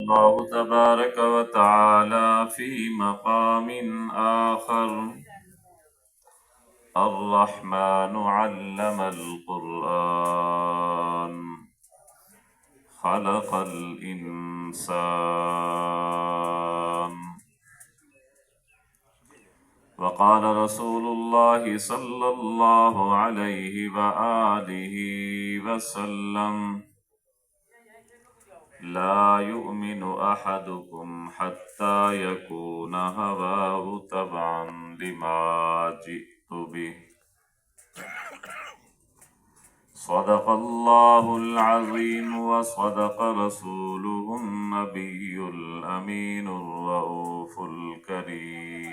الله تبارك وتعالى في مقام آخر. الرحمن علم القرآن خلق الإنسان. وقال رسول الله صلى الله عليه وآله وسلم: لا يؤمن أحدكم حتى يكون هواه تبعا لما جئت به. صدق الله العظيم وصدق رسوله النبي الأمين الرؤوف الكريم،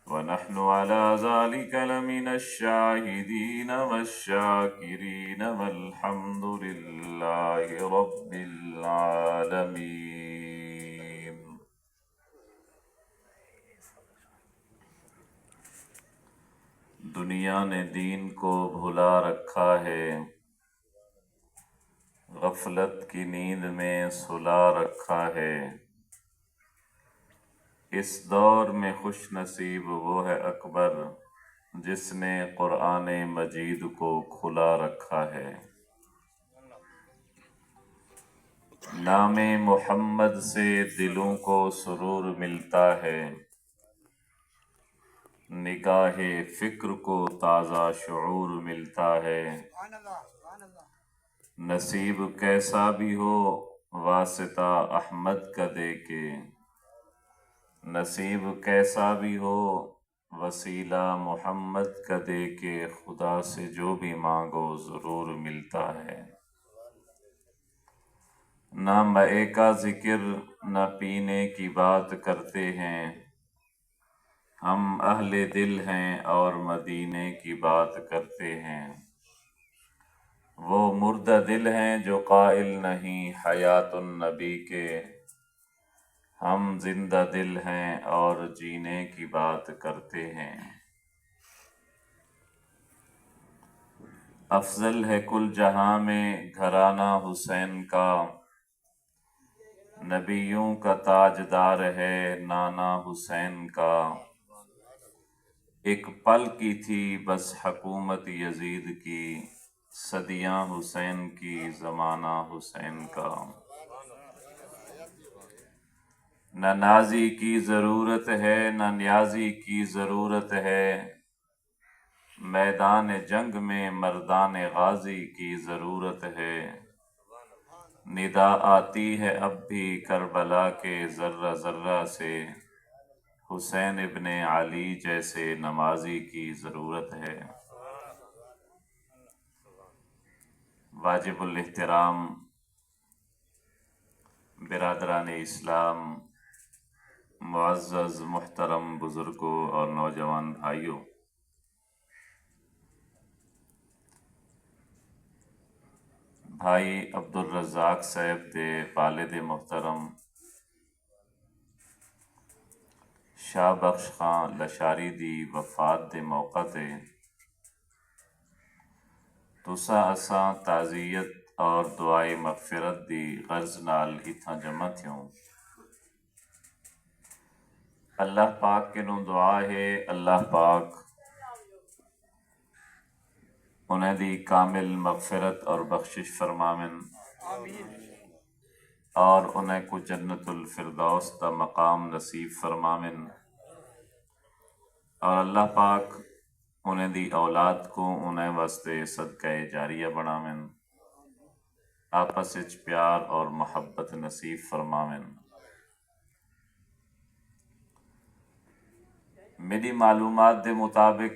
ونحن على ذلك لمن الشاهدين والشاكرين، والحمد لله رب العالمين. دنیا نے دین کو بھلا رکھا ہے، غفلت کی نیند میں سلا رکھا ہے۔ اس دور میں خوش نصیب وہ ہے اکبر جس نے قرآن مجید کو کھلا رکھا ہے۔ نام محمد سے دلوں کو سرور ملتا ہے، نگاہ فکر کو تازہ شعور ملتا ہے۔ نصیب کیسا بھی ہو واسطہ احمد کا دے کے، نصیب کیسا بھی ہو وسیلہ محمد کا دے کے، خدا سے جو بھی مانگو ضرور ملتا ہے۔ نہ مئے کا ذکر نہ پینے کی بات کرتے ہیں، ہم اہل دل ہیں اور مدینے کی بات کرتے ہیں۔ وہ مردہ دل ہیں جو قائل نہیں حیات النبی کے، ہم زندہ دل ہیں اور جینے کی بات کرتے ہیں۔ افضل ہے کل جہاں میں گھرانہ حسین کا، نبیوں کا تاجدار ہے نانا حسین کا۔ ایک پل کی تھی بس حکومت یزید کی، صدیاں حسین کی زمانہ حسین کا۔ نہ نازی کی ضرورت ہے نہ نیازی کی ضرورت ہے، میدان جنگ میں مردان غازی کی ضرورت ہے۔ ندا آتی ہے اب بھی کربلا کے ذرہ ذرہ سے، حسین ابن علی جیسے نمازی کی ضرورت ہے۔ واجب الاحترام برادران اسلام، معزز محترم بزرگوں اور نوجوان بھائیوں، بھائی عبدالرزاق صاحب دے والد محترم شاہ بخش خان لشاری دی وفات دے موقع تے تساں اساں تعزیت اور دعائے مغفرت دی غرض نال ہتھاں جمع تھیوں۔ اللہ پاک کے نوں دعا ہے اللہ پاک انہیں دی کامل مغفرت اور بخشش فرماون، اور انہیں کو جنت الفردوس دا مقام نصیب فرماون، اور اللہ پاک انہیں دی اولاد کو انہیں واسطے صدقہ جاریہ بناون، آپس وچ پیار اور محبت نصیب فرماون۔ میری معلومات دے مطابق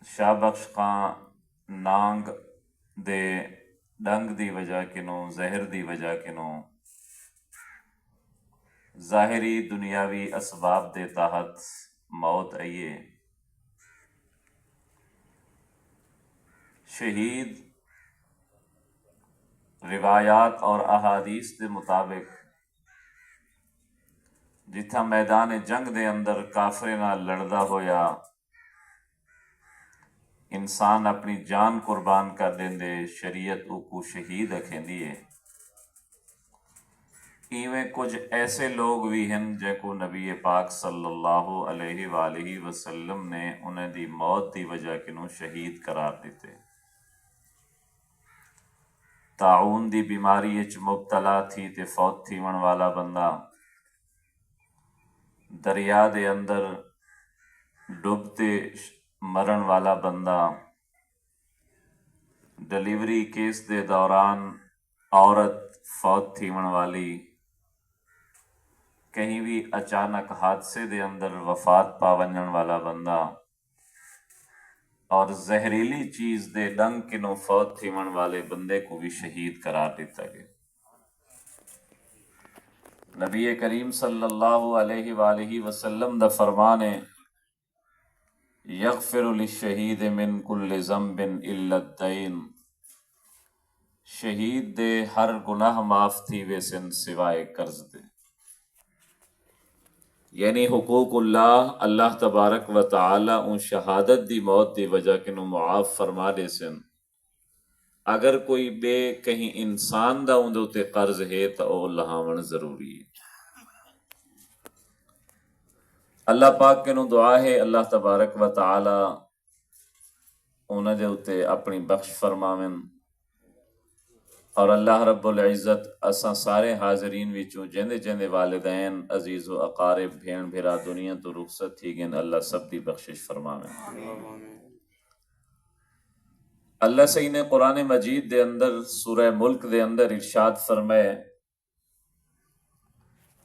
شاہ بخش خان نانگ دے ڈنگ دی وجہ کنوں، زہر دی وجہ کنوں ظاہری دنیاوی اسباب دے تحت موت آئیے۔ شہید روایات اور احادیث دے مطابق جتھا میدان جنگ دے اندر کافرے نال لڑدا ہویا انسان اپنی جان قربان کر دیندے شریعت کو شہید رکھیندی ہے۔ ایویں کچھ ایسے لوگ بھی ہیں جن کو نبی پاک صلی اللہ علیہ وآلہ وسلم نے انہیں دی موت دی وجہ کنوں شہید قرار دیتے۔ طاعون دی بیماری وچ مبتلا تھی تے فوت تھیون والا بندہ، دریا دے اندر ڈبتے مرن والا بندہ، ڈلیوری کیس دے دوران عورت فوت تھیون والی، کہیں بھی اچانک حادثے دے اندر وفات پا ونجن والا بندہ، اور زہریلی چیز دے ڈنگ کنوں فوت تھیون والے بندے کو بھی شہید قرار دیتا گیا۔ نبی کریم صلی اللہ علیہ وآلہ وسلم دا فرمان ہے، یغفر للشہید من کل ذنب الا الدین، شہید دے ہر گناہ معاف تھی ویسن سوائے قرض دے۔ یعنی حقوق اللہ تبارک و تعالی ان شہادت دی موت دی وجہ کنوں معاف فرما دے سن۔ اگر کوئی بے کہیں انسان دا اندے تے قرض ہے تو او لہاون ضروری ہے۔ اللہ پاک کنوں دعا ہے اللہ تبارک و تعالی انہاں دے اتے اپنی بخش فرماون، اور اللہ رب العزت اساں سارے حاضرین وچوں جندے جندے والدین عزیز و اقارب بھین بھرا دنیا تو رخصت تھی گئن، اللہ سب دی بخشش فرماویں۔ اللہ سہی نے قرآن مجید دے اندر سورہ ملک دے اندر ارشاد فرمائے،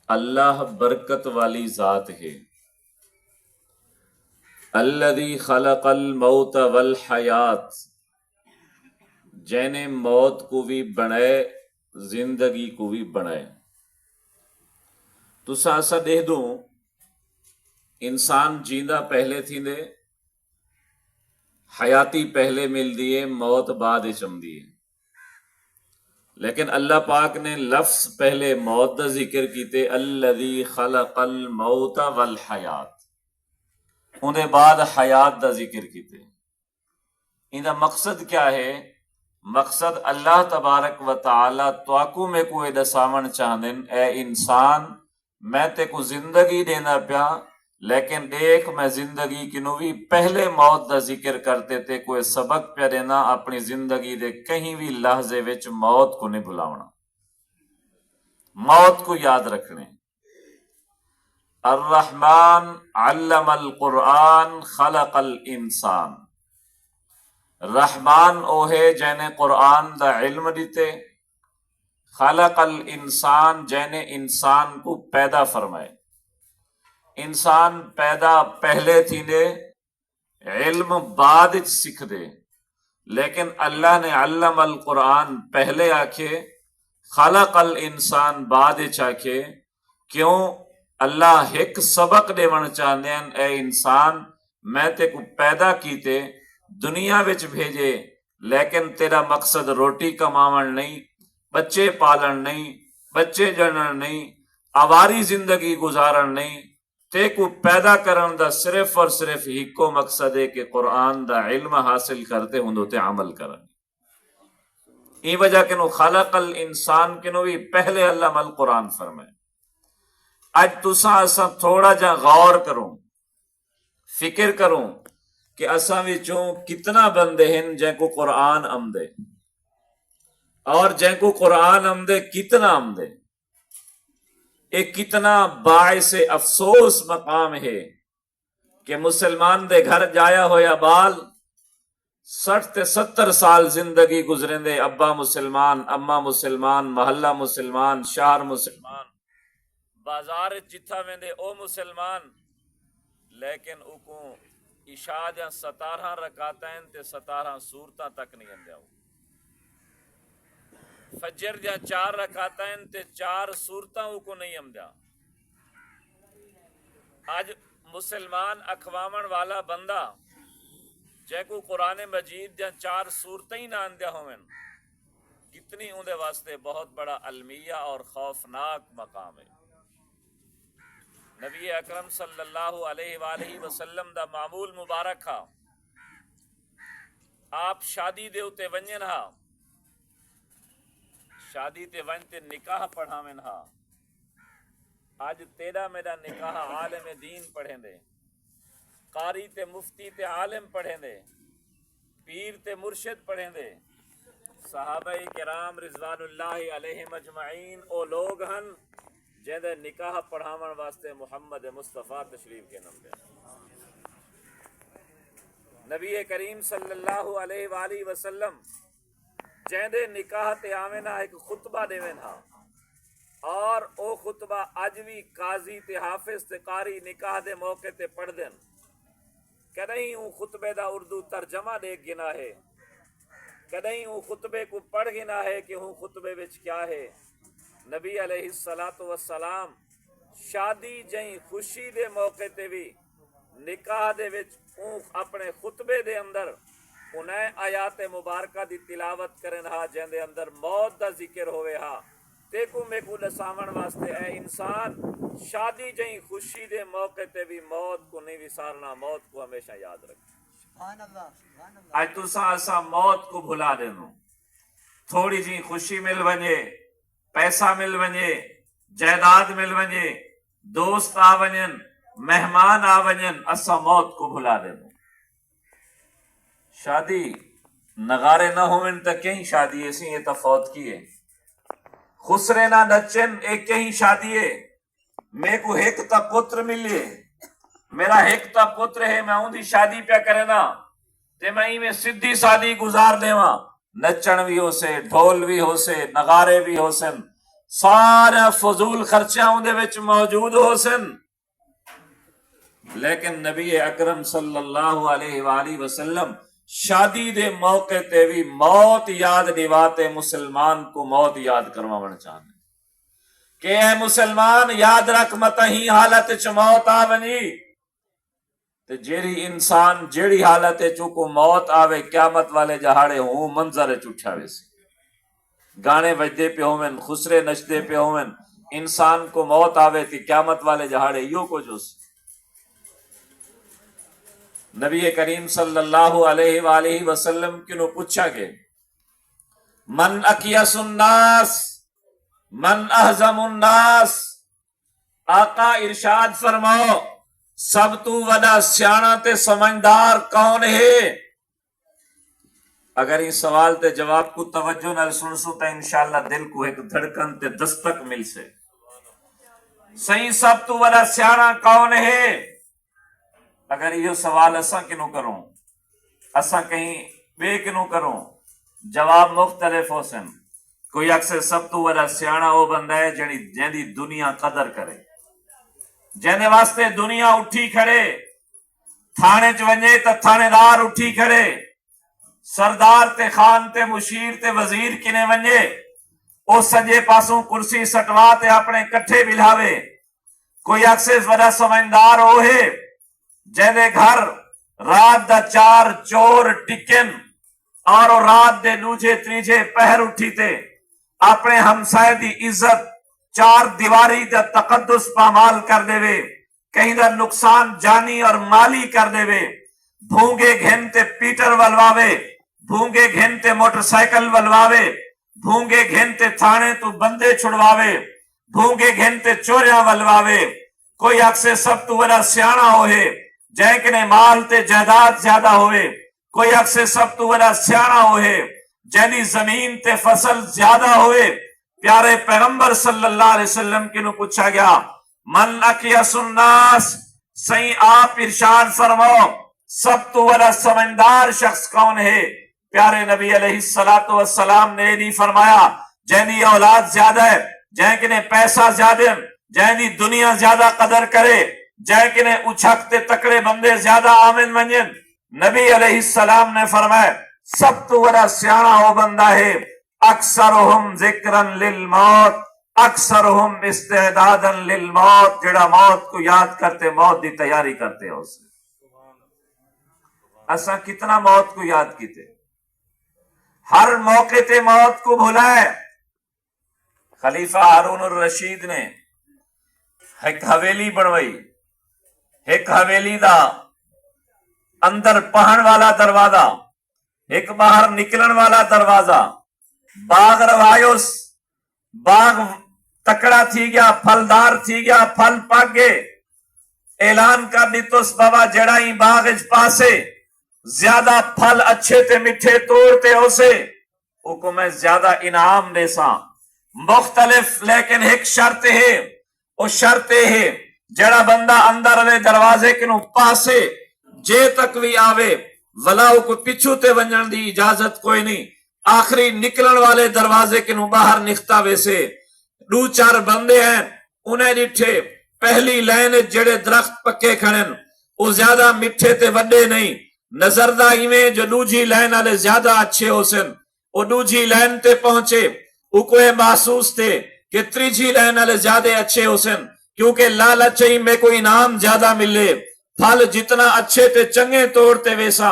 اللہ برکت والی ذات ہے، الذی خلق الموت والحیات، جینے موت کو بھی بنائے زندگی کو بھی بنائے۔ تو ساسا دے دوں انسان جیندہ پہلے تھی دے، حیاتی پہلے مل دیے، موت بعد چم دیے، لیکن اللہ پاک نے لفظ پہلے موت دا ذکر کیتے، الذی خلق الموت والحیات، انہیں بعد حیات دا ذکر کیتے۔ ان دا مقصد کیا ہے؟ مقصد اللہ تبارک و تعالی تواکو میں کوئی دساون چاہدن، اے انسان میں تے کو زندگی دینا پیا، لیکن دیکھ میں زندگی کنو بھی پہلے موت دا ذکر کرتے تے کوئی سبق پہ دینا، اپنی زندگی دے کہیں بھی لحظے وچ موت کو نہیں بھلاونا، موت کو یاد رکھنے۔ الرحمن علم القرآن خلق الانسان، رحمان او ہے جینے قرآن دا علم دیتے، خلق الانسان جینے انسان کو پیدا فرمائے۔ انسان پیدا پہلے تھی دے، علم بعد سکھ دے، لیکن اللہ نے علم القرآن پہلے آکھے، خلق الانسان بعد چاکھے۔ کیوں؟ اللہ ایک سبق دے ون چاہتے ہیں، اے انسان میں تے کو پیدا کیتے دنیا وچ بھیجے، لیکن تیرا مقصد روٹی کماون نہیں، بچے پالن نہیں، بچے جنن نہیں، آواری زندگی گزارن نہیں، تے کو پیدا کرن دا صرف اور صرف ہکو مقصد ہے کہ قرآن دا علم حاصل کرتے ہوں تے عمل کرن۔ ای وجہ کنو خلق الانسان کنو بھی پہلے علم القرآن فرمائے۔ اج تساں اساں تھوڑا جا غور کروں، فکر کروں کہ اساں وچوں کتنا بندے ہیں جن کو قرآن آمدے، اور جن کو قرآن آمدے کتنا آمدے۔ ایک کتنا باعث افسوس مقام ہے کہ مسلمان دے گھر جایا ہویا بال 60 تے 70 سال زندگی گزریں دے، ابا مسلمان، اما مسلمان، محلہ مسلمان، شہر مسلمان، بازار جتھا ویندے او مسلمان، لیکن او کو عشاء دیاں 17 رکعتیں تے 17 سورتاں تک نہیں اندیا، فجر دیاں 4 رکعتیں تے 4 سورتاں کو نہیں اندیا۔ آج مسلمان اکھوامن والا بندہ جے کو قرآن مجید دیاں 4 سورتیں ہی نہ اندیا ہوئن، کتنی اندے واسطے بہت بڑا المیہ اور خوفناک مقام ہے۔ نبی اکرم صلی اللہ علیہ وآلہ وسلم دا معمول مبارک ہا، آپ شادی دے اتے ونجن ہا، شادی تے ون تے نکاح پڑھاویں ہا، اج تیرا میرا نکاح عالم دین پڑھیں دے، قاری تے مفتی تے عالم پڑھیں دے، پیر تے مرشد پڑھیں دے، صحابہ کرام رضوان اللہ علیہم اجمعین او لوگ ہن جن دے نکاح پڑھاون واسطے محمد مصطفیٰ تشریف کے نم دے۔ نبی کریم صلی اللہ علیہ وآلہ وسلم جن دے نکاح تے آویں ایک خطبہ دیویں ہا، اور او خطبہ اج بھی قاضی تے حافظ تے قاری نکاح دے موقع تے پڑھ دین، کدیں او خطبے دا اردو ترجمہ دے گنا ہے، کدیں او خطبے کو پڑھ گنا ہے کہ ہوں خطبے وچ کیا ہے۔ نبی علیہ السلام شادی جہیں خوشی دے موقع تے بھی نکاح دے وچ اون اپنے خطبے دے اندر انہیں آیات مبارکہ دی تلاوت کرن ہا جن دے اندر موت دا ذکر ہوئے ہا، تیکو میں کو لسامن واسطے اے انسان شادی جہیں خوشی دے موقع تے بھی موت کو نہیں وسارنا، موت کو ہمیشہ یاد رکھنا۔ سبحان اللہ، سبحان اللہ۔ آج تو سا موت کو بھلا دینو، تھوڑی جی خوشی مل ونجے، پیسہ مل ونجے، جائیداد مل ونجے، دوست آ ونجن، مہمان آ ونجن، اسا موت کو بھلا دینو۔ شادی نغارے نہ ہوئن تا کہیں شادی ایسی یہ تا فوت کیے، خسرے نہ نچن ایک کہیں شادی ہے، میں کو ایک تا پتر ملیے، میرا ایک تا پتر ہے، میں ہوں دی شادی پہ کرنا تے میں ہی میں سدھی شادی گزار دیواں، نچن بھی ہو سے، ڈھول بھی ہو سے، نغارے بھی ہو سن، سارا فضول خرچہ ہوں دے وچ موجود ہو سن، لیکن نبی اکرم صلی اللہ علیہ وآلہ وسلم شادی دے موقع تے بھی موت یاد دیواتے مسلمان کو موت یاد کروانا چاہنے کہ اے مسلمان یاد رکھ متہی حالت چ موت آونی، تے جیڑی انسان جیڑی حالت چکو موت آوے قیامت والے جہاڑے ہوں منظر چٹھا ویسے گانے بجدے پہ ہومن، خسرے نچدے پہ ہومن، انسان کو موت آوے تھی قیامت والے جہاڑے یوں کو جو سے۔ نبی کریم صلی اللہ علیہ وآلہ وسلم کنو پوچھا کہ من اکیس الناس، من احزم الناس، آقا ارشاد فرماؤ سب تو وڈا سیانا تے سمجھدار کون ہے؟ اگر اس سوال تے جواب کو توجہ نال سن سو تا انشاءاللہ دل کو ایک دھڑکن تے دستک مل سے۔ صحیح سب تو وڈا سیانا کون ہے؟ اگر یہ سوال اساں کنو کروں، اساں کہیں بے کنو کروں، جواب مختلف ہو سن۔ کوئی اکثر سب تو وڈا سیانا وہ بندہ ہے جن دی دنیا قدر کرے، جن واسطے دنیا اٹھی کھڑے، تھانے چ ونجے تے تھانے دار اٹھی کھڑے، سردار تے خان تے مشیر تے وزیر کنے ونجے او سجے پاسوں کرسی سٹوا تے اپنے کٹھے بلاوے۔ کوئی اکثر وڈا سمجھدار وہ ہے جہدے گھر رات دا 4 چور ٹکن اور رات دے دوجے تریجے پہر اٹھی تے اپنے ہمسائے دی عزت 4 دیواری دا تقدس پامال کر دے وے، کہیں دا نقصان جانی اور مالی کر دے وے، بھونگے گھن تے پیٹر ولواوے، بھونگے گھن تے موٹر سائیکل ولواوے، بھونگے گھن تے تھانے تو بندے چھڑواوے، بھونگے گھن تے چوریاں ولواوے۔ کوئی اکثر سب تو بڑا سیانا ہوئے جائے کنے مال تے جائیداد زیادہ ہوئے، کوئی اکثر سب تو بڑا سیانا ہوئے جیدی زمین تے فصل زیادہ ہوئے۔ پیارے پیغمبر صلی اللہ علیہ وسلم کی نو پوچھا گیا من اکیس الناس، صحیح آپ ارشاد فرماؤ سب تو بڑا سمجھدار شخص کون ہے؟ پیارے نبی علیہ السلام نے نہیں فرمایا جیدی اولاد زیادہ ہے، جائے کنے پیسہ زیادہ، جائے دنیا زیادہ قدر کرے، جائے کنے اچھکتے تکڑے بندے زیادہ آمن منجن۔ نبی علیہ السلام نے فرمایا سب تو بڑا سیانا ہو بندہ ہے اکثرہم ذکرن للموت، اکثرہم استعدادا للموت، جڑا موت کو یاد کرتے موت دی تیاری کرتے ہو سے۔ اساں کتنا موت کو یاد کیتے، ہر موقع تے موت کو بھلائے۔ خلیفہ ہارون الرشید نے ایک حویلی بنوائی، ایک حویلی دا اندر پہن والا دروازہ، ایک باہر نکلن والا دروازہ، باغ روایوس، باغ تکڑا تھی گیا، پھلدار تھی گیا، پھل پک گئے، اعلان کر دیتوس بابا جڑا ہی باغ اچ پاسے زیادہ پھل اچھے تے میٹھے توڑتے ہو سے او میں زیادہ انعام دے سا مختلف، لیکن ایک شرط ہے، او شرط ہے جڑا بندہ اندر والے دروازے کنو پاسے جے تک بھی آوے ولاؤ کو پچھو تے ونجن دی اجازت کوئی نہیں، آخری نکلن والے دروازے کنو باہر نکتا ویسے دو چار بندے ہیں انہیں ڈٹھے پہلی لائن جڑے درخت پکے کھڑن او زیادہ میٹھے تے وڈے نہیں، نظر دا ایویں جو دوجی لائن والے زیادہ اچھے ہو سن، او دوجی لائن تے پہنچے او کوئی محسوس تھے کہ تریجی لائن والے زیادہ اچھے ہو سن، کیونکہ لالچ ہی میں کوئی انعام زیادہ ملے، پھل جتنا اچھے تے چنگے توڑتے ویسا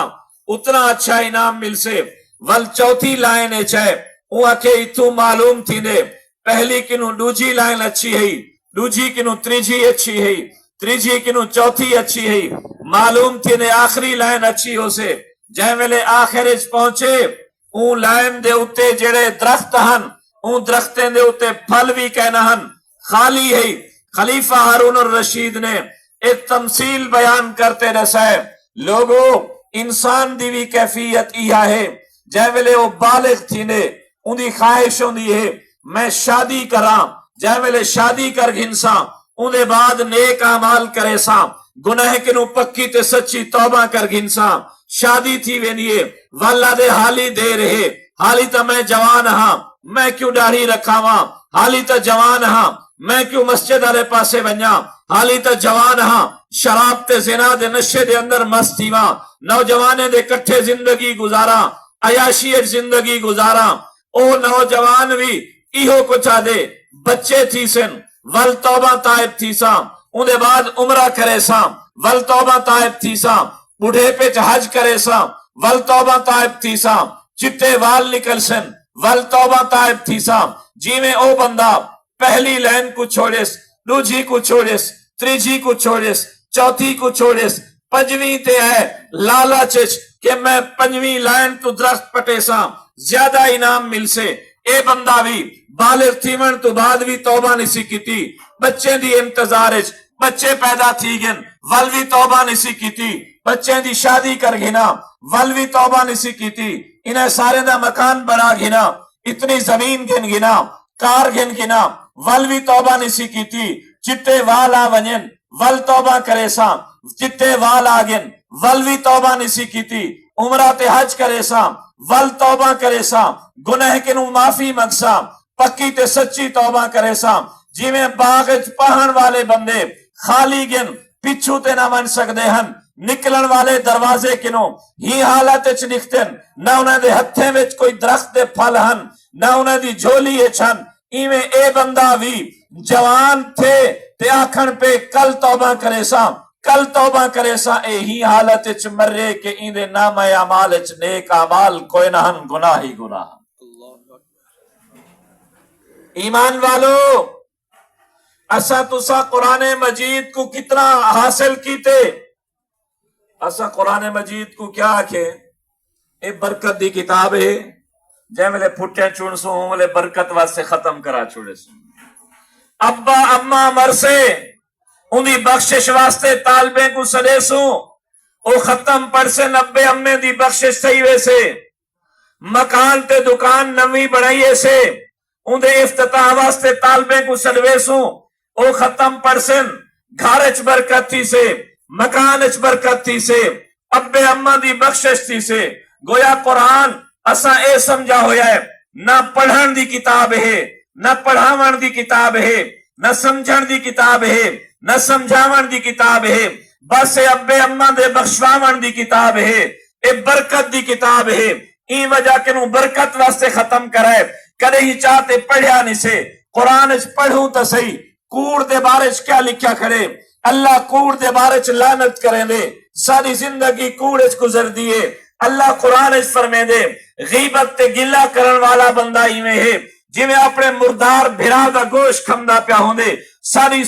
اتنا اچھا انعام مل سے۔ ول چوتھی لائن ہے او آکھے اتھو معلوم تھی دے پہلی کنو دوجی لائن اچھی ہے، دوجی کنو تریجی اچھی ہے، تریجی کنو چوتھی اچھی ہے، معلوم تھی نے آخری لائن اچھی ہو سے جہاں ویلے آخر اچ پہنچے اون لائن دے اتے جڑے درخت ہن اون درختیں دے اتے پھل بھی کہنا ہن خالی ہے۔ خلیفہ ہارون الرشید نے ایک تمثیل بیان کرتے رسا ہے، لوگو انسان دی بھی کیفیت یہ ہے جہاں ویلے وہ بالغ تھی نے ان دی خواہش ہوندی ہے میں شادی کراں، جہاں ویلے شادی کر گھنساں ان دے بعد نیک اعمال کرے ساں، گناہ کنو پکی تے سچی توبہ کر گھنساں، شادی تھی وینیے واللہ دے حالی دے رہے، حالی تا میں جوان ہاں میں کیوں داڑھی رکھاواں، حالی تا جوان ہاں میں کیوں مسجد والے پاسے ونجاں، حالی تا جوان ہاں شراب تے زنا دے نشے دے اندر مست تھیواں، نوجوانے دے کٹھے زندگی گزاراں، عیاشی زندگی گزاراں۔ او نوجوان بھی ایہو کچھا دے بچے تھی سن ول توبہ طائب تھی ساں، ان دے بعد عمرہ کرے ساں ول توبہ طائب تھی ساں، بڑھے پہ حج کرے ساں ول توبہ طائب تھی ساں، چٹے وال نکل سن ول توبہ طائب تھی ساں، جی میں او بندہ پہلی لائن کو چھوڑیس، دوجی کو چھوڑیس، تریجی کو چھوڑیس، چوتھی کو چھوڑیس، پنجویں تے ہے لالچ کہ میں پنجویں لائن تو درخت پٹے ساں زیادہ انعام مل سے، اے بندہ بھی بالغ تھیون تو بعد بھی توبہ نسی کیتی، بچے دی انتظار بچے پیدا تھی گن ول بھی توبہ نسی کیتی، بچے دی شادی کر گھنا ول بھی توبہ نسی کیتی، انہیں سارے دا مکان بنا گھنا، اتنی زمین گن گنا، کار گن گنا ول بھی توبہ نسی کیتی، چٹے وال آ ونجن ول توبہ کرے ساں، چٹے وال آگن ول بھی توبہ نسی کیتی، عمرہ تے حج کرے ساں ول توبہ کرے ساں، گناہ کنو معافی منگساں، پکی تے سچی توبہ کرے ساں، جی میں باغ پہن والے بندے خالی گن پچھو تے نہ من سکدے ہن، نکلن والے دروازے کنو ہی حالت اچ نکتن، نہ انہیں دے ہتھے وچ کوئی درخت دے پھل ہن، نہ انہیں دی جھولی اچ ہن، ایویں اے بندہ بھی جوان تھے تے آکھن پہ کل توبہ کرے ساں، کل توبہ کرے سا، اے ہی حالت اچ مرے کہ این دے نام اعمال اچ نیک اعمال کوئی نہ ہن، گناہ ہی گناہ۔ ایمان والو اسا تسا قرآن مجید کو کتنا حاصل کیتے، اسا قرآن مجید کو کیا آکھے اے برکت دی کتاب ہے، جے ملے پھٹے چون سو ہوں ملے برکت واسطے ختم کرا چھوڑے سو، ابا اما مرسے انہی بخشش واسطے طالبیں کو سدے سو، او ختم پڑھ سے 90 امے دی بخشش صحیح ویسے، مکان تے دکان نوی بڑھائیے سے ان دے افتتاح واسطے طالبیں کو سدوے سو، او ختم پڑھ سن گھر اچ برکت تھی سے، مکان اچ برکت تھی سے، ابے اما دی بخشش تھی سے، گویا قرآن اسا اے سمجھا ہویا ہے نہ پڑھن دی کتاب ہے، نہ پڑھاون دی کتاب ہے، نہ سمجھن دی کتاب ہے، نہ سمجھاون دی کتاب ہے، بس ابے اما دے بخشواون دی کتاب ہے، اے برکت دی کتاب ہے، این وجہ کہ نو برکت واسطے ختم کرائے، کدے ہی چاہتے پڑھیا نہیں سے، قرآن اچ پڑھوں تا صحیح، کوڑ دے بارے چ کیا لکھیا کھڑے، اللہ کوڑ دے بارے چ لعنت کریں دے، ساری زندگی کوڑ اچ گزر دیے، اللہ قرآن اچ فرمے دے غیبت تے گلہ کرن والا بندہ ہی میں ہے، جی میں اپنے مردار بھرا دا گوشت کھمدا پیا ہوں دے،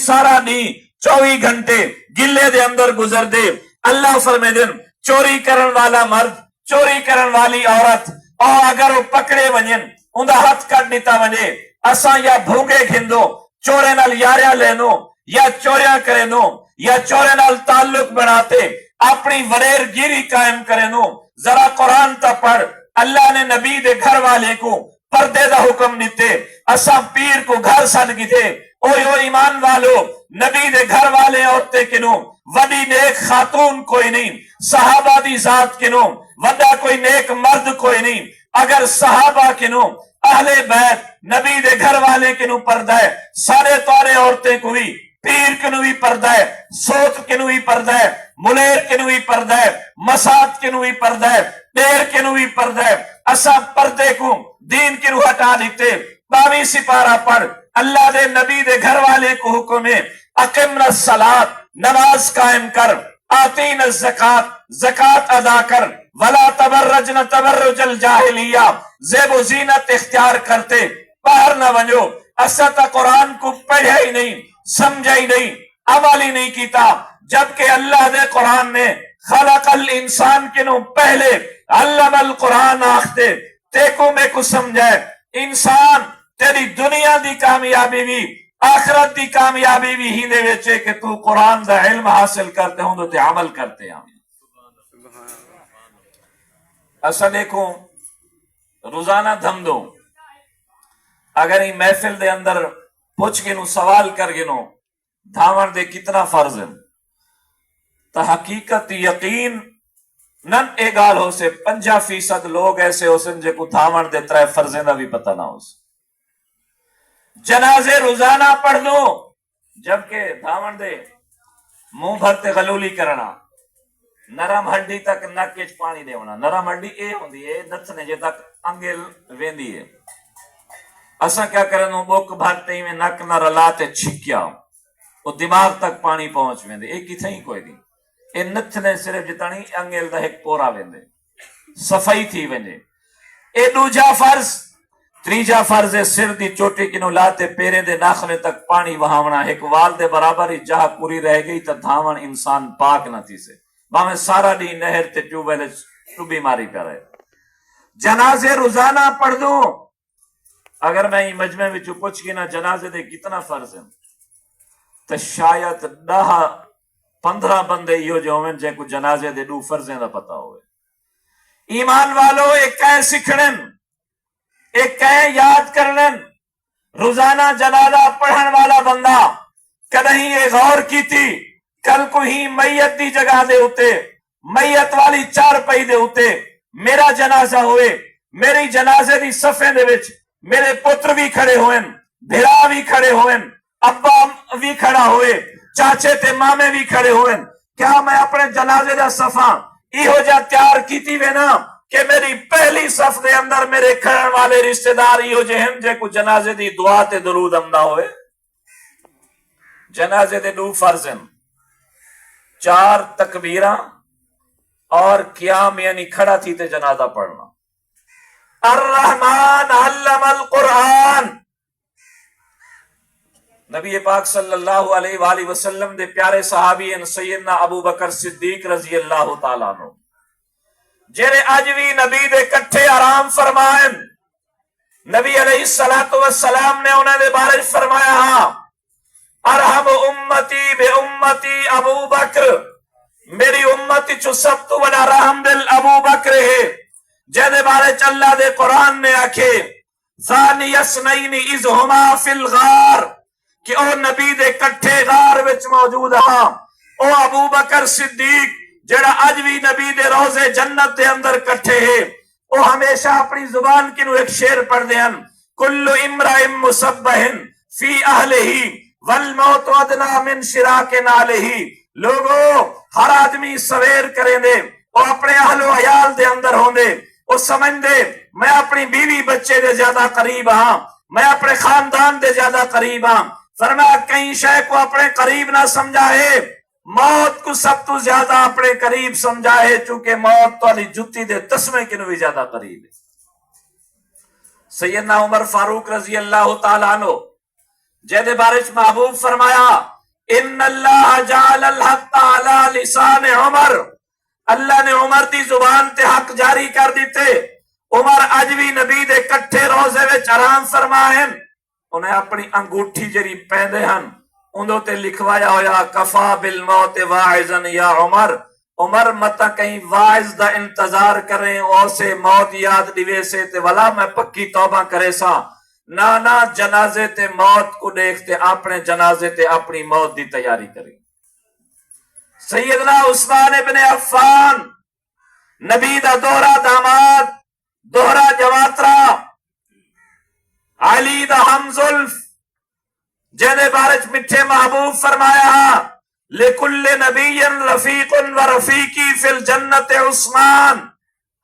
سارا دی 24 گھنٹے گلے دے اندر گزر دے، اللہ فرمے دے چوری کرن والا مرد چوری کرن والی عورت اور اگر وہ پکڑے ونجن ان دا ہاتھ کٹ دیتا ونجے اساں یا بھونگے گھندو چورے نال یاریاں لینو یا چوریاں کرنو یا چورے نال تعلق بناتے اپنی وریر گیری قائم کرنو. ذرا قرآن تا پڑھ. اللہ نے نبی دے گھر والے کو پردے دا حکم دیتے. اساں پیر کو گھر سد گی تھے. او ایمان والو نبی دے گھر والے عورتیں کنو وڈی نیک خاتون کوئی نہیں. صحابہ دی ذات کنو وڈا کوئی نیک مرد کوئی نہیں. اگر صحابہ کنو اہل بیت نبی دے گھر والے کنو پردہ ہے. سارے تورے عورتیں کو بھی پیر کنو بھی پردہ ہے. سوت کنو بھی پردہ ہے. ملیر کنو بھی پردہ ہے. مساد کنو بھی پردہ ہے. دیر کنو بھی پردہ ہے. اسا پردے کو دین کنو ہٹا دیتے. 22 سپارہ پڑھ. اللہ دے نبی دے گھر والے کو حکم ہے اقمنا الصلاۃ نماز قائم کر. آتین الزکات زکات ادا کر. ولا تبرجن تبرج الجاہلیہ زیب و زینت اختیار کرتے باہر نہ ونجو. اسا تا قرآن کو پڑھا ہی نہیں سمجھا ہی نہیں عمل ہی نہیں کیتا. جبکہ اللہ دے قرآن نے خلق الانسان کنو پہلے علم القرآن آختے تیکو میں کو سمجھائے. انسان تیری دنیا دی کامیابی بھی آخرت دی کامیابی بھی ہی دے ویچے کہ تو قرآن دا علم حاصل کرتے ہوں تو تے عمل کرتے ہیں. ایسا دیکھو روزانہ دھم دو. اگر ہی محفل دے اندر پوچھ گنو سوال کر گنو دھاون دے کتنا فرض ہے تا حقیقت یقین نن اے گال ہو سے 50% لوگ ایسے ہو سن جے کو دھاون دے 3 فرضیں دا بھی پتہ نہ ہو سے. جنازے روزانہ پڑھ دو جبکہ دھاون دے منہ بھرتے غلولی کرنا نرم ہڈی تک نک وچ پانی دیونا. نرم ہڈی اے ہوندی ہے نتھنے جے تک انگل ویندی ہے. اساں کیا کرنو بک بھرتے ہی میں نک نہ رلاتے چھکیا وہ دماغ تک پانی پہنچ ویندے. اے کتھے ہی کوئی نہیں. اے نتھنے صرف جتانی انگل دا ایک پورا ویندے صفائی تھی ویندے. اے دوجا فرض. تریجا فرض ہے سر دی چوٹی کنو لاتے پیرے دے ناخنے تک پانی وہاونا. ایک وال دے برابر ہی جہاں پوری رہ گئی تا دھاون انسان پاک نہ تھی سے باہمیں سارا دی نہر تے ٹیوبویل تو بیماری پہ رہے. جنازے روزانہ پڑھ دو. اگر میں مجمع وچ پوچھ گی نا جنازے دے کتنا فرض ہیں تو شاید 10-15 بندے یہ جو ہوئے جن کو جنازے دے 2 فرضیں دا پتہ ہوئے. ایمان والو ایک کہیں سکھڑن ایک کہیں یاد کرن. روزانہ جنازہ پڑھن والا بندہ کدہیں یہ غور کی تھی کل کو ہی میت دی جگہ دے ہوتے میت والی 4 پئی دے ہوتے میرا جنازہ ہوئے. میری جنازے دی صفے دے وچ میرے پتر بھی کھڑے ہوئے بھرا بھی کھڑے ہوئے ابا بھی کھڑا ہوئے چاچے تے مامے بھی کھڑے ہوئے. کیا میں اپنے جنازے دا صفہ ایہو جا تیار کیتی وے نا کہ میری پہلی صف دے اندر میرے کھڑن والے رشتہ دار ایہو جے ہیں جے کو جنازے دی دعا تے درود امدا ہوئے. جنازے دے 2 فرض ہیں 4 تکبیراں اور قیام یعنی کھڑا تھی تے جنازہ پڑھنا. الرحمن علم القرآن. نبی پاک صلی اللہ علیہ وآلہ وسلم دے پیارے صحابی ہیں سیدنا ابو بکر صدیق رضی اللہ تعالیٰ عنہ جنہیں اج بھی نبی دے کٹھے آرام فرمائیں. نبی علیہ السلام نے انہیں دے بارے فرمایا ہاں ارحم امتی بے امتی ابو بکر. میری امتی چو سب تو بڑا رحم دل ابو بکر ہے جہدے بارے اللہ دے قرآن نے آکھے ثانی اسنین اذ ہما فی الغار کہ او نبی دے کٹھے غار وچ موجود ہاں. او ابو بکر صدیق جڑا اج بھی نبی دے روزے جنت دے اندر کٹھے ہے. او ہمیشہ اپنی زبان کنو ایک شعر پڑھ دے ہیں کل امرئ مصبح فی اہلہ والموت ادنا من شراک نالہ. لوگو ہر آدمی سویر کریں دے او اپنے اہل و عیال دے اندر ہوں دے او سمجھ دے میں اپنی بیوی بچے دے زیادہ قریب ہاں میں اپنے خاندان دے زیادہ قریب ہاں. فرمایا کہیں شے کو اپنے قریب نہ سمجھا ہے موت کو سب تو زیادہ اپنے قریب سمجھا ہے چونکہ موت تو علی جتی دے تسمے کنو بھی زیادہ قریب ہے. سیدنا عمر فاروق رضی اللہ تعالیٰ عنہ جہدے بارش محبوب فرمایا ان اللہ جعل الحق علی لسان عمر. اللہ نے عمر دی زبان تے حق جاری کر دیتے. عمر اج بھی نبی دے کٹھے روزے وچ آرام فرمائیں. انہیں اپنی انگوٹھی جری پہندے ہن اندوں تے لکھوایا ہویا کفا بالموت واعظا یا عمر. عمر متا کہیں واعظ دا انتظار کریں اسے موت یاد دیوے سے تے ولا میں پکی توبہ کرے سا. نانا جنازے تے موت کو دیکھتے اپنے جنازے تے اپنی موت دی تیاری کریں. سیدنا عثمان ابن عفان نبی دا دوہرا داماد دوہرا جواترا علی دا ہمزلف جہدے بارچ مٹھے محبوب فرمایا لکل نبی رفیق و رفیقی فی الجنت عثمان.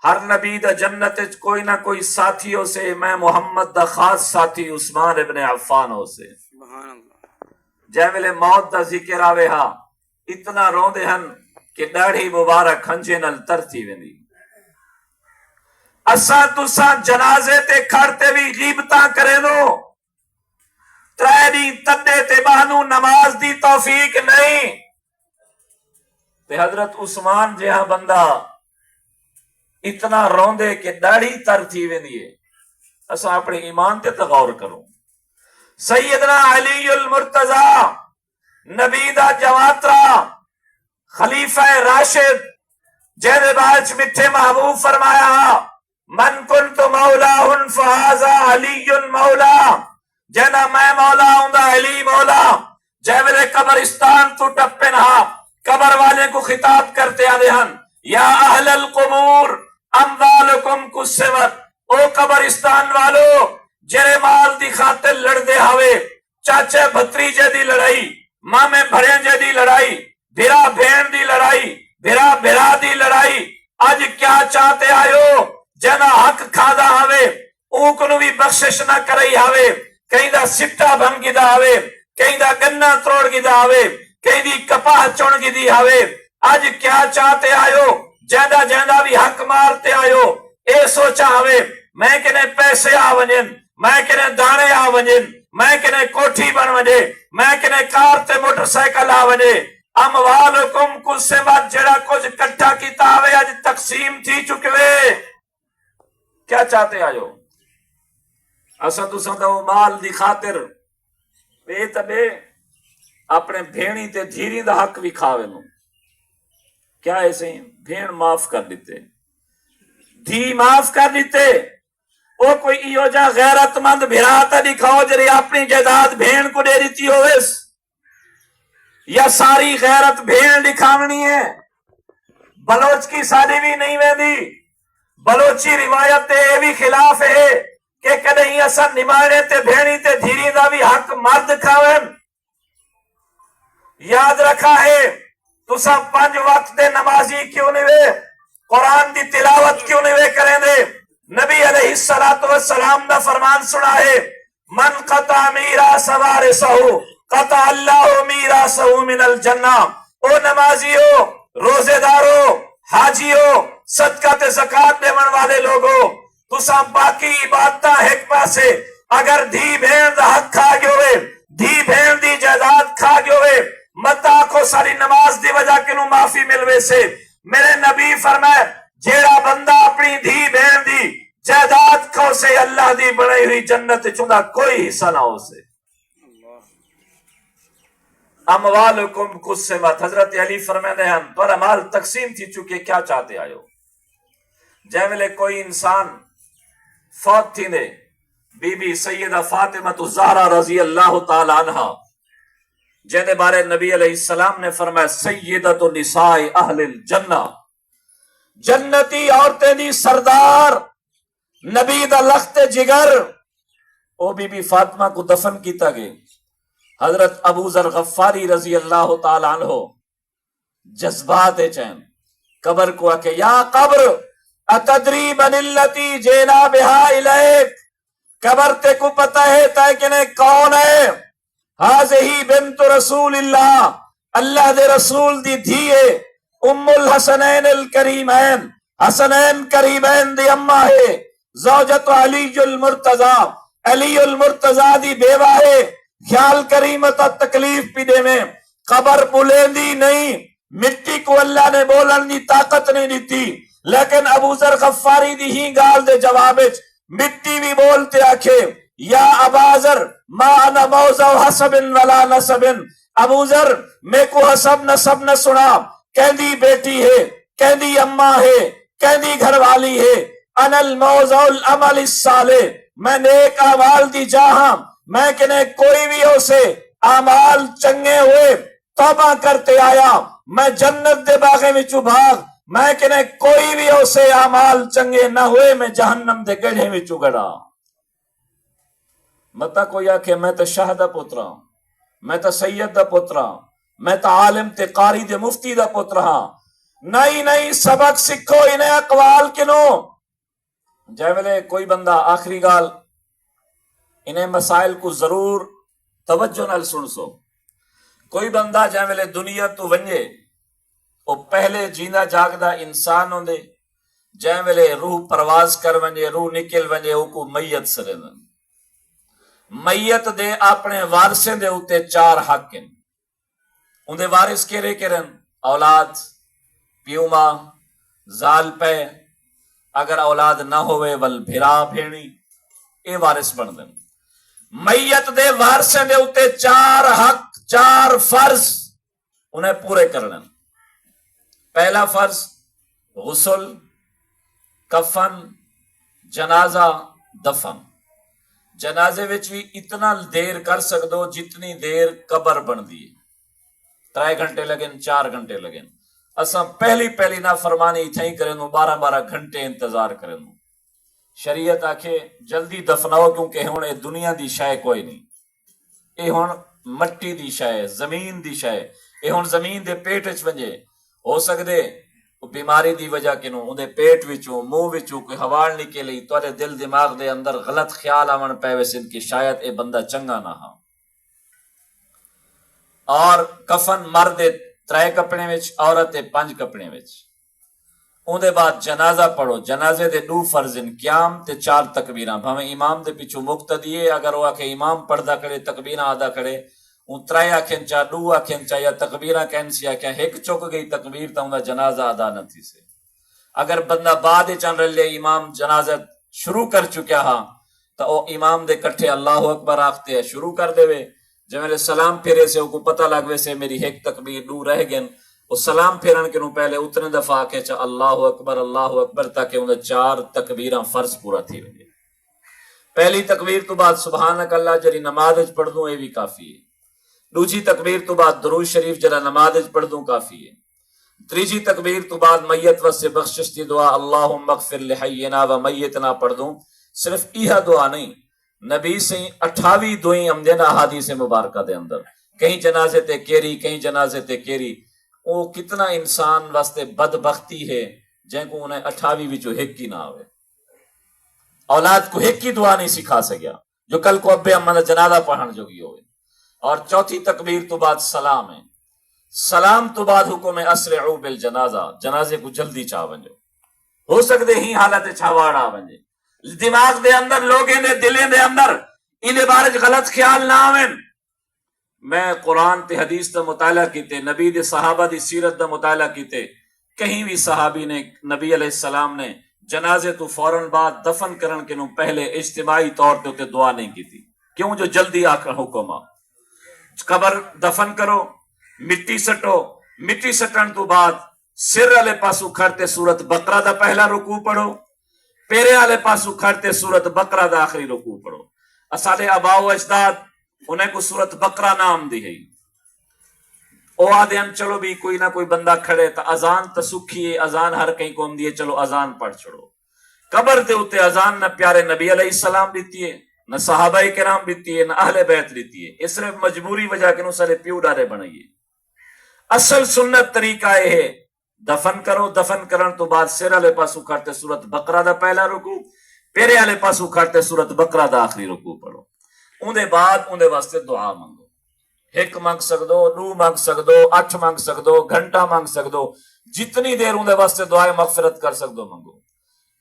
ہر نبی دا جنت کوئی نہ کوئی ساتھی ہو سے میں محمد دا خاص ساتھی عثمان ابن عفان ہو سے. جے ویلے موت دا ذکر آوے ہا اتنا روندے ہن کہ ڈاڑھی مبارک ہنجے نل ترتی ویندی. اساں تساں جنازے تے کھڑتے بھی غیبتاں کرے دو ترے دی تڈے تے بہنو نماز دی توفیق نہیں. تے حضرت عثمان جہاں بندہ اتنا روندے کہ داڑھی تر تھی ویندی ہے. اساں اپنے ایمان تے غور کرو. سیدنا علی المرتضی نبی دا جواترا خلیفہ راشد جہدے بارچ مٹھے محبوب فرمایا من کنت مولا فہذا علی مولا. جنا میں مولا ہوں دا علی مولا. جے ویلے قبرستان تو ٹپے نہا قبر والے کو خطاب کرتے آدے ہن یا اہل القبور اموالکم قسمت. او قبرستان والو جرے مال دی خاطر لڑ دے ہوئے چاچے بھتریجے دی لڑائی مامے بھڑینجے دی لڑائی بھرا بھین دی لڑائی بھرا بھرا دی لڑائی آج کیا چاہتے آئیو جنا حق کھادا ہوئے اوکنو بھی بخشش نہ کرئی ہوئے کہیں دا سٹا بن گی دا ہوئے کہیں دا گنہ تروڑ گی دا ہوئے کہیں دی کپاہ چون گی دی ہوئے. آج کیا چاہتے آئیو جیندہ جیندہ بھی حق مارتے آئیو. اے سوچا ہوئے میں کنے پیسے آ ونجن میں کنے دانے آ ونجن میں کنے کوٹھی بن وجے میں کنے کار تے موٹر سائیکل آ وجے. اموالکم قسمت جڑا کچھ کٹھا کیتا ہوئے آج تقسیم تھی چکے. کیا چاہتے آئیو اساں تساں دا مال دی خاطر بے تبے اپنے بھینی تے دھیری دا حق بھی کھاوے نو. کیا ایسے بھین معاف کر دیتے دھی معاف کر دیتے. او کوئی ایو جا غیرت مند بھراتا دکھاؤ جری اپنی جائیداد بھین کو دے دیتی ہوئیس یا ساری غیرت بھین دکھاونی ہے. بلوچ کی سادی بھی نہیں ویندی. بلوچی روایت تے بھی خلاف ہے کہ کدہیں اساں نمانے تے بھینی تے دھیری دا بھی حق مرد کھاویں. یاد رکھا ہے تساں 5 وقت دے نمازی کیوں نہیں وے قرآن دی تلاوت کیوں نہیں وے کریں دے. نبی علیہ السلام دا فرمان سنا ہے من قطع میراث وارثہ قطع اللہ میراثہ من الجنہ. او نمازیو روزے دارو حاجیو صدقہ تے زکاة دیون والے لوگو تساں باقی عبادتاں ایک پاسے اگر دھی بھین دا حق کھا گئے ہوئے دھی بھین دی جائیداد کھا گئے ہوئے مت آکھو ساری نماز دی وجہ کنوں معافی ملوے سے. میرے نبی فرمائے جیڑا بندہ اپنی دھی بہن دی جائیداد کھو سے اللہ دی بنائی ہوئی جنت چوندا کوئی حصہ نہ ہو سے. اموالکم قسمت. حضرت علی فرماتے ہیں پر مال تقسیم تھی چکے کیا چاہتے آئے ہو. جے ویلے کوئی انسان فوت تھی نے بی بی سیدہ فاطمہ زہرا رضی اللہ تعالی عنہ جہدے بارے نبی علیہ السلام نے فرمایا سیدۃ نساء اہل الجنہ جنتی عورتیں دی سردار نبی دا لخت جگر. او بی بی فاطمہ کو دفن کیتا گئے. حضرت ابو ذر غفاری رضی اللہ تعالی عنہ جذبات چین قبر کو آکے یا قبر اتدری من اللتی جینا بہا الیک. قبر تے کو پتہ ہے تاکہ کون ہے. ہی بنت رسول اللہ اللہ دے رسول دی دھیے ام الحسنین الکریمین حسنین کریمین دی اماں ہے. زوجت علی المرتضی علی المرتضی دی بیوہ ہے. خیال کریمتا تکلیف پی دے میں قبر بلیندی نہیں مٹی کو اللہ نے بولن دی طاقت نہیں دیتی، لیکن ابو ذر غفاری دی ہی گال دے جواب وچ مٹی بھی بولتے آکھے یا ابا ذر ما انا موضع حسب ولا نسب، ابو ذر میں کو حسب نسب نہ سنا، کہندی بیٹی ہے، کہندی اماں ہے، کہندی گھر والی ہے، انا الموضع العمل الصالح، میں نیک اعمال دی جاہاں، میں کنے کوئی بھی ہو سے اعمال چنگے ہوئے توبہ کرتے آیا، میں جنت دے باغے وچوں بھاگ، میں کنے کوئی بھی ہو سے اعمال چنگے نہ ہوئے میں جہنم دے گڑھے وچوں گڑا۔ متا کوئی آکھے میں تو شاہ دا پترا، میں تو سید دا پترا، میں تو عالم تے قاری دے مفتی دا پترا، نہیں نہیں، سبق سکھو انہیں اقوال کنو۔ جے ویلے کوئی بندہ آخری گال انہیں مسائل کو ضرور توجہ نال سن سو، کوئی بندہ جے ویلے دنیا تو ونجے وہ پہلے جیندہ جاگدا انسان ہوندے، جے ویلے روح پرواز کر ونجے، روح نکل ونجے، وہ کو میت سرن، میت دے اپنے وارثیں دے اتے 4 حق ہیں، ان دے وارث کیرے کرن، اولاد، پیو ماں، زال پہ، اگر اولاد نہ ہوئے ول بھرا بھیڑی، اے وارث بن دن۔ میت دے وارثیں دے اتے 4 حق، 4 فرض انہیں پورے کرنا۔ پہلا فرض غسل، کفن، جنازہ، دفن۔ جنازے وچ بھی اتنا دیر کر سکدو جتنی دیر قبر بن دی، 3 گھنٹے لگن، 4 گھنٹے لگن۔ اساں پہلی نہ فرمانی تھیں کریں 12 گھنٹے انتظار کریں۔ شریعت آکھے جلدی دفناؤ، کیونکہ ہن اے دنیا دی شے کوئی نہیں، اے ہن مٹی دی شے، زمین دی شے، اے ہن زمین دے پیٹ وچ ونجے، ہو سکدے بیماری دی وجہ کنوں اندے پیٹ وچوں منہ وچوں کوئی ہواڑ نکلی، تواڈے دل دماغ دے اندر غلط خیال آون پے ویسن کہ شاید اے بندہ چنگا نہ ہا۔ اور کفن مرد 3 کپڑے وچ، عورت 5 کپڑے وچ۔ اندے بعد جنازہ پڑھو، جنازے دے 2 فرض ہیں، قیام تے 4 تکبیراں، بھاویں امام دے پیچھے مقتدی ہے، اگر وہ آکھے امام پڑھدا کھڑے تکبیراں ادا کھڑے، ان 3 آکھن چا 2 آکھن چا یا تکبیراں کہن سی آکھیں ایک چک گئی تکبیر تا اندا جنازہ ادا نہ تھی سے۔ اگر بندہ بعد چن رلے امام جنازہ شروع کر چکیا ہاں تو او امام دے کٹھے اللہ اکبر آختے ہیں، شروع کر دے وے، جب میرے سلام پھیرے سے کو پتہ لگ وے سے میری ایک تکبیر 2 رہ گئن، وہ سلام پھیرن کے نو پہلے اتنے دفعہ آکے چا اللہ اکبر تاکہ اندا 4 تکبیراں فرض پورا تھی ونجے۔ پہلی تکبیر تو بعد سبحانک اللہ جری نماز وچ پڑھ دوں، اے بھی کافی ہے۔ دوسری تکبیر تو بعد درود شریف جرا نماز وچ پڑھ دوں، کافی ہے۔ تیسری تکبیر تو بعد میت واسطے بخشش دی دعا اللہم اغفر لحینا و میتنا پڑھ دوں۔ صرف یہ دعا نہیں، نبی سے 28 دعائیں آمدین احادیث مبارکہ دے اندر، کہیں جنازے تے کیری، کہیں جنازے تے کیری۔ وہ کتنا انسان واسطے بدبختی ہے جن کو انہیں 28 وچوں ایک ہی نہ آوے، اولاد کو ایک ہی دعا نہیں سکھا سکیا جو کل کو ابے اماں دا جنازہ پڑھن جوگی ہوئے۔ اور چوتھی تکبیر تو بعد سلام ہے، سلام تو بعد حکم ہے اسرعوا بالجنازہ، جنازے کو جلدی چاہ ونجو، ہو سکتے ہی حالت چھاواڑ آ ونجے، دماغ دے اندر لوگیں دے دلیں دے اندر انہیں بارے غلط خیال نہ آویں۔ میں قرآن تے حدیث دا مطالعہ کیتے، نبی دے صحابہ دی سیرت دا مطالعہ کیتے، کہیں بھی صحابی نے نبی علیہ السلام نے جنازے تو فوراً بعد دفن کرن کے نو پہلے اجتماعی طور تے ہوتے دعا نہیں کی تھی، کیوں؟ جو جلدی آ کر حکم آ، قبر دفن کرو، مٹی سٹو، مٹی سٹن تو بعد سر والے پاسو کھڑتے سورت بقرہ دا پہلا رکوع پڑھو، پیرے والے پاسو کھڑتے سورت بقرہ دا آخری رکوع پڑھو۔ اساڈے آباء و اجداد انہیں کو سورت بقرہ نام دی ہے، او آدھیں چلو بھی کوئی نہ کوئی بندہ کھڑے تا اذان تا سکھی ہے، اذان ہر کہیں کو دیے، چلو اذان پڑھ چھڑو۔ قبر دے اتے اذان نہ پیارے نبی علیہ السلام دیتی ہے، نہ صحابہ کرام دیتی ہے، نہ اہل بیت دیتی ہے، اس صرف مجبوری وجہ کے نو سارے پیو ڈارے بنائیے۔ اصل سنت طریقہ یہ ہے دفن کرو، دفن کرن تو بعد سر والے پاسو کھڑتے سورت بقرہ دا پہلا رکوع، پیرے والے پاسو کھڑتے سورت بقرہ دا آخری رکوع پڑھو۔ اندے بعد اندے واسطے دعا منگو، 1 منگ سکدو، 2 منگ سکدو، 8 منگ سکدو، گھنٹہ منگ سکدو، جتنی دیر اندے واسطے دعائے مغفرت کر سکدو منگو۔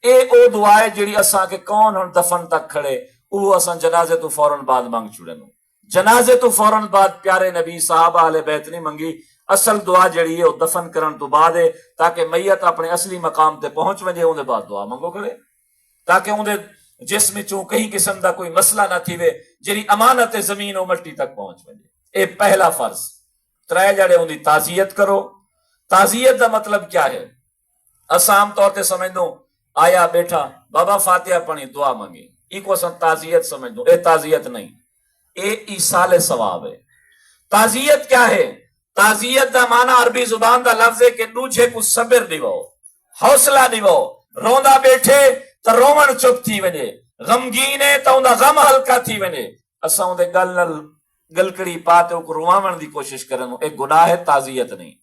اے او دعائے جڑی اساں کے کون ہن دفن تک کھڑے او اساں جنازے تو فوراً بعد منگ چھڑے نو، جنازے تو فوراً بعد پیارے نبی صحابہ اہل بیت نہیں منگی، اصل دعا جڑی ہے وہ دفن کرن تو بعد ہے تاکہ میت اپنے اصلی مقام تے پہنچ وجے اون دے بعد دعا منگو کرے تاکہ اون دے جسم چوں کہیں قسم دا کوئی مسئلہ نہ تھیوے جڑی امانت زمین و مٹی تک پہنچ وجے اے پہلا فرض ترے جڑے اون دی تعزیت کرو تعزیت دا مطلب کیا ہے اساں عام طور تے سمجھدوں آیا بیٹھا بابا فاتحہ پڑھی دعا منگی ای کو اساں تعزیت سمجھدوں اے تعزیت نہیں اے ایصال ثواب ہے تعزیت کیا ہے تعزیت دا معنی عربی زبان دا لفظ ہے کہ دوجے کو صبر دیو حوصلہ دیو روندا بیٹھے تا رومن چپ تھی ونے غمگین ہے تا اوندا غم ہلکا تھی ونے اساں اون دے گل نال گلکڑی پاتے کو رواون دی کوشش کرن اے گناہ ہے تعزیت نہیں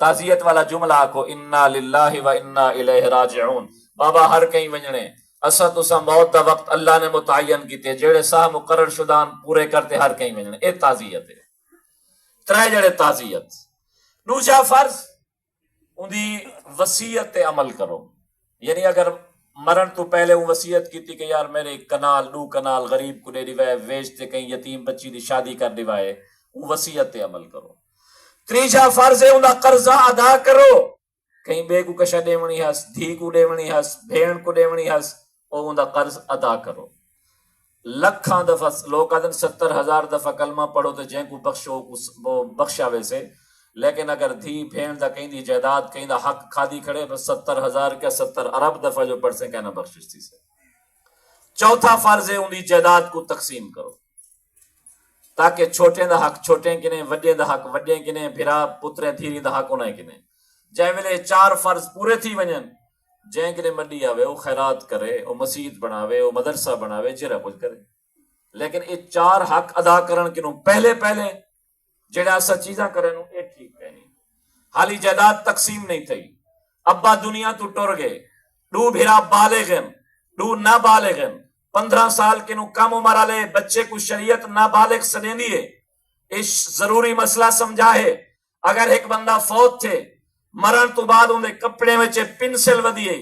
تعزیت والا جملہ آکھو انا للہ و انا الیہ راجعون بابا ہر کہیں ونجنے اسا تسا موت دا وقت اللہ نے متعین کیتے جڑے سا مقرر شدان پورے کرتے ہر کہیں ونجنے اے تعزیت ہے ترے جڑے تعزیت دوجا فرض اندی وصیت تے عمل کرو یعنی اگر مرن تو پہلے وہ وصیت کی تھی کہ یار میرے کنال دو کنال غریب کو دے دیوائے ویچتے کہیں یتیم بچی دی شادی کر دیوائے وہ وصیت تے عمل کرو تریجا فرض ہے اندہ قرضہ ادا کرو کہیں بے کو کشا دیونی ہس دھی کو دیونی ہس بھین کو دیونی ہس وہ اندہ قرض ادا کرو لکھاں دفعہ لوگ آدن 70,000 دفعہ کلمہ پڑھو تو جن کو بخشو وہ بخشا ویسے لیکن اگر دھی بھین دا کہیں دی جائیداد کہیں دا حق کھادی کھڑے بس 70,000 کیا 70 ارب دفعہ جو پڑھ سے کہنا بخشش تھی سے چوتھا فرض ہے ان دی جائیداد کو تقسیم کرو تاکہ چھوٹے دا حق چھوٹے کنے وڈے دا حق وڈے کنے بھرا پترے دھیری دا حق انہیں کنے جائے ویلے 4 فرض پورے تھی ونجن جائیں کنے مڈی آوے وہ خیرات کرے وہ مسجد بناوے وہ مدرسہ بناوے جرہ کچھ کرے لیکن یہ 4 حق ادا کرن کنوں پہلے جڑا سا چیزاں کرے نو ایک ٹھیک کہنی حالی جائیداد تقسیم نہیں تھی ابا دنیا تو ٹر گئے دو بھیرا بالغن دو نابالغن 15 سال کے نو کم عمر والے بچے کو شریعت نابالغ سنے دیے اس ضروری مسئلہ سمجھا ہے اگر ایک بندہ فوت تھے مرن تو بعد انہیں کپڑے میں پنسل ودیے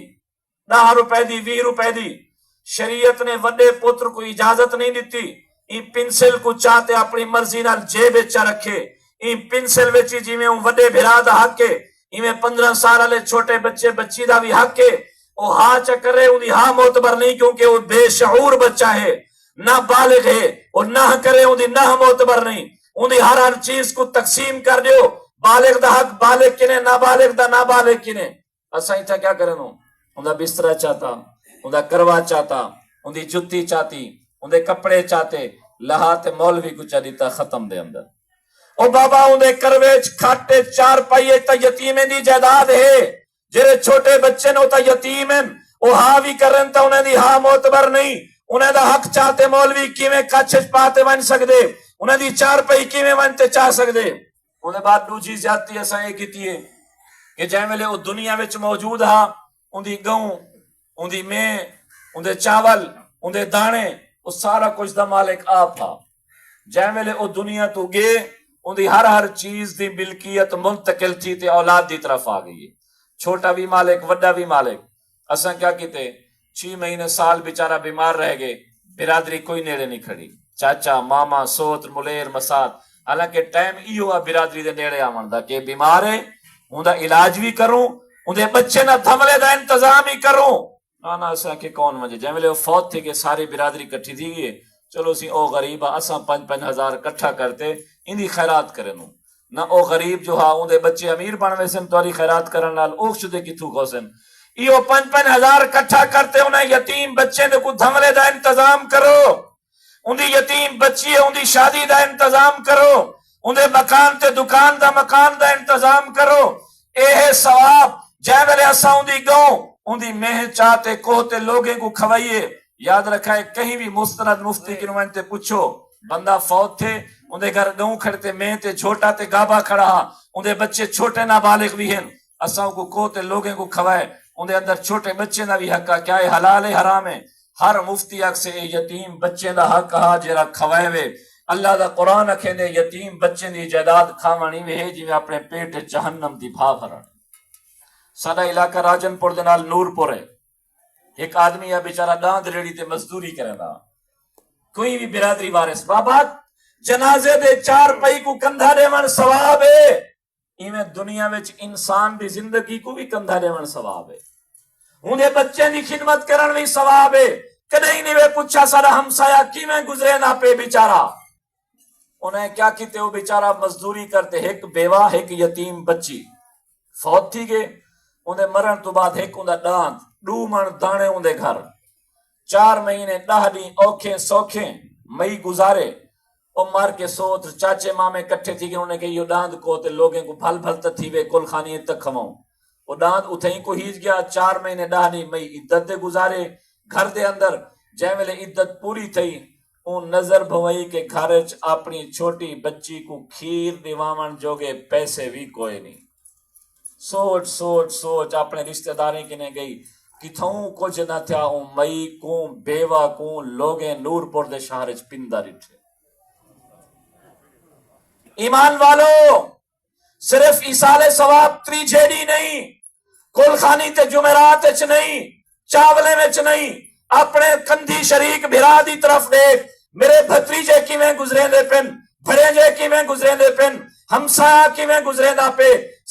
10 روپے دی 20 روپے دی شریعت نے وڈے پتر کو اجازت نہیں دیتی این پنسل کو چاہتے اپنی مرضی نال جیب چا رکھے این پنسل وچی جی میں وڈے بھرا دا حق ہے این 15 سال والے چھوٹے بچے بچی دا بھی حق ہے وہ ہاں چا کرے انہی ہاں معتبر نہیں کیونکہ وہ بے شعور بچہ ہے نہ بالغ ہے اور نہ کرے انہی نہ معتبر نہیں انہی ہر چیز کو تقسیم کر دیو بالغ دا حق بالغ کنے نابالغ دا نابالغ کنے اسا ہی تھا کیا کرنو انہا بسترہ چاہتا انہا کروا چاہتا انہی جتی چاہتی انہے کپڑے چاہتے لہاتے مولوی کو چاہ دیتا ختم دے اندر او بابا انہے کرویچ کھاٹے 4 پائیے تا یتیمیں دی جائیداد ہے جرے چھوٹے بچے نے ہوتا یتیمیں او ہاں بھی کرن تا انہیں دی ہاں معتبر نہیں انہیں دا حق چاہتے مولوی کیویں کچھ پاتے ون سکدے انہیں دی 4 پائی کیویں ونتے چاہ سکدے انہیں بات دو چیز جاتی ایسا ایک کیتی ہے کہ جائے ملے وہ دنیا وچ موجود ہاں ان دی گوں ان دی میں ان دے چاول ان دے دانے وہ سارا کچھ دا مالک آپ تھا جائے ملے وہ دنیا تو گئے ان دی ہر چیز دی ملکیت منتقل تھی تے اولاد دی طرف آ گئی چھوٹا بھی مالک وڈا بھی مالک اساں کیا کیتے 6 مہینے سال بیچارہ بیمار رہ گئے برادری کوئی نیڑے نہیں کھڑی چاچا ماما سوت ملیر مسات حالانکہ ٹائم ای ہوا برادری دے نیڑے آمن دا کہ بیمار ہے ان دا علاج بھی کروں ان دے بچے نہ تھملے دا انتظام ہی کروں نا اسا کہ کون وجہ جے ملے فوت تھے کہ ساری برادری کٹھی تھی گئے چلو سی او غریب اساں 5-5 ہزار کٹھا کرتے ان دی خیرات کرنو نہ او غریب جو ہاں ان دے بچے امیر بن ویسن توری خیرات کرن نال اوک شدے کتھو گوسن ایو 5-5 ہزار کٹھا کرتے انہیں یتیم بچے نے کو دھملے دا انتظام کرو ان دی یتیم بچی ہے ان دی شادی دا انتظام کرو ان دے مکان تے دکان دا مکان دا انتظام کرو اے ہے ثواب جائے ویلے اسا ان دی گوں ان دی مہ چاہتے کوہتے لوگیں کو کھوائیے یاد رکھا ہے کہیں بھی مستند مفتی کی نمائنتے پوچھو بندہ فوت تھے ان دے گھر گوں کھڑتے میں تے چھوٹا تے گابا کھڑا ان دے بچے چھوٹے نابالغ بھی ہیں اساں کو کوہتے لوگیں کو کھوائے ان دے اندر چھوٹے بچے نہ بھی حق کیا ہے حلال ہے حرام ہے ہر مفتی حق سے یتیم بچے دا حق کہا جرا کھوائے وے اللہ دا قرآن اکھے دے یتیم بچے دی جائیداد کھاوانی وے جی میں اپنے پیٹ جہنم دی بھا بھرن ساڈا علاقہ راجن پور دے نال نور پور ہے ایک آدمی ہے بیچارہ ڈاند ریڑی تے مزدوری کرنا کوئی بھی برادری وارث بابا جنازے دے 4 پائی کو کندھا دے من ثواب ہے ایویں دنیا وچ انسان دی زندگی کو بھی کندھا دیون ثواب ہے، اندے بچے دی خدمت کرن بھی ثواب ہے۔ کدی نہیں وے پوچھا سارا ہمسایا کیویں گزرے نہ پے بیچارہ، انہیں کیا کیتے وہ بیچارہ مزدوری کرتے، ایک بیوہ ایک یتیم بچی فوت تھی گئے، انہیں مرن تو بعد ایک اندہ ڈانت 2 من دانے اندے گھر، 4 مہینے 10 دن اوکھیں سوکھیں مئی گزارے، او مار کے سوت چاچے مامے کٹھے تھی کہ انہوں نے کہ یہ ڈانت کو تے لوگیں کو پھل پھل تھی وے کل خانی تک کھماؤں، وہ ڈانت اتھیں کو ہیج گیا، 4 مہینے 10 دن مئی عدت دے گزارے گھر دے اندر، جے ویلے عدت پوری تھی اون نظر بھوائی کے گھرچ اپنی چھوٹی بچی کو کھیر دیوامن جوگے پیسے بھی کوئی نہیں، سوچ سوچ سوچ اپنے رشتہ داریں کنے گئی، کتھوں کچھ نہ تھیا، اون مئی کو بیوہ کو لوگیں نور پور دے شہرچ پندہ رٹھے۔ ایمان والو صرف ایسال ثواب تری جھیڑی نہیں، کل خانی تے جمعرات اچ نہیں، چاولے وچ نہیں، اپنے کندھی شریک بھرا دی طرف دیکھ، میرے بھتریجے کی میں گزرے دے پن، بھڑے جے کی میں گزرے دے پن، ہمسایہ کی میں گزرے دا پہ،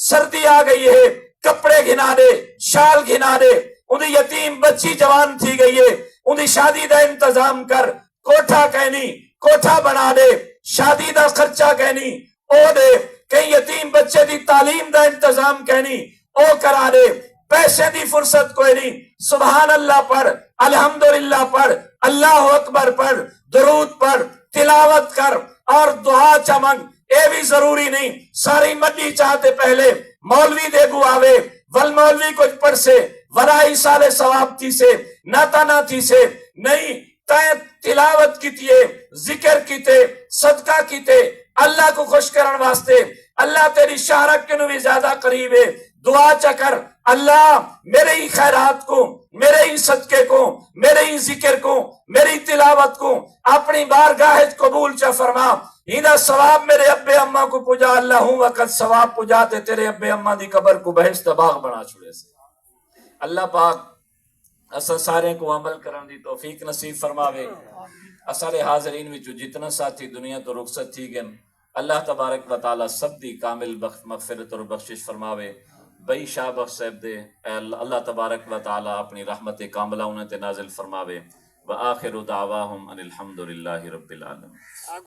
سردی آ گئی ہے، کپڑے گھنا دے، شال گھنا دے، انہیں یتیم بچی جوان تھی گئی ہے، انہیں شادی دا انتظام کر، کوٹھا کہنی، کوٹھا بنا دے، شادی دا خرچہ کہنی، او دے، کہیں یتیم بچے دی تعلیم دا انتظام کہنی، او کرا دے، پیسے دی فرصت کوئی نہیں، سبحان اللہ پڑھ، الحمدللہ پڑھ، اللہ اکبر پڑھ، درود پڑھ، تلاوت کر اور دعا چمنگ، اے بھی ضروری نہیں، ساری مڈی چاہتے پہلے مولوی دے گو آوے، ول مولوی کچھ پڑھ سے، ورائی سالے ثواب تھی سے، ناتا نہ تھی سے، نہیں، تائیں تلاوت کیتے، ذکر کیتے، صدقہ کیتے، اللہ کو خوش کرن واسطے، اللہ تیری شہرت کے نو بھی زیادہ قریب ہے، دعا چکر، اللہ میرے ہی خیرات کو، میرے ہی صدقے کو، میرے ہی ذکر کو، میری تلاوت کو اپنی بارگاہ قبول چا فرما، ہینا ثواب میرے ابے اماں کو پجا، اللہ ہوں وقت ثواب پجاتے تیرے ابے اماں دی قبر کو بہشت باغ بنا چھوڑے سے۔ اللہ پاک اسا سارے کو عمل کرن دی توفیق نصیب فرماوے، اسارے حاضرین وچ جتنا ساتھی دنیا تو رخصت تھی گئے، اللہ تبارک و تعالی سب دی کامل مغفرت اور بخشش فرماوے۔ بھائی شاہ بخش صاحب دے اللہ تبارک و تعالی اپنی رحمت کاملہ انہیں تے نازل فرماوے۔ وآخر دعواہم ان الحمدللہ رب العالمین۔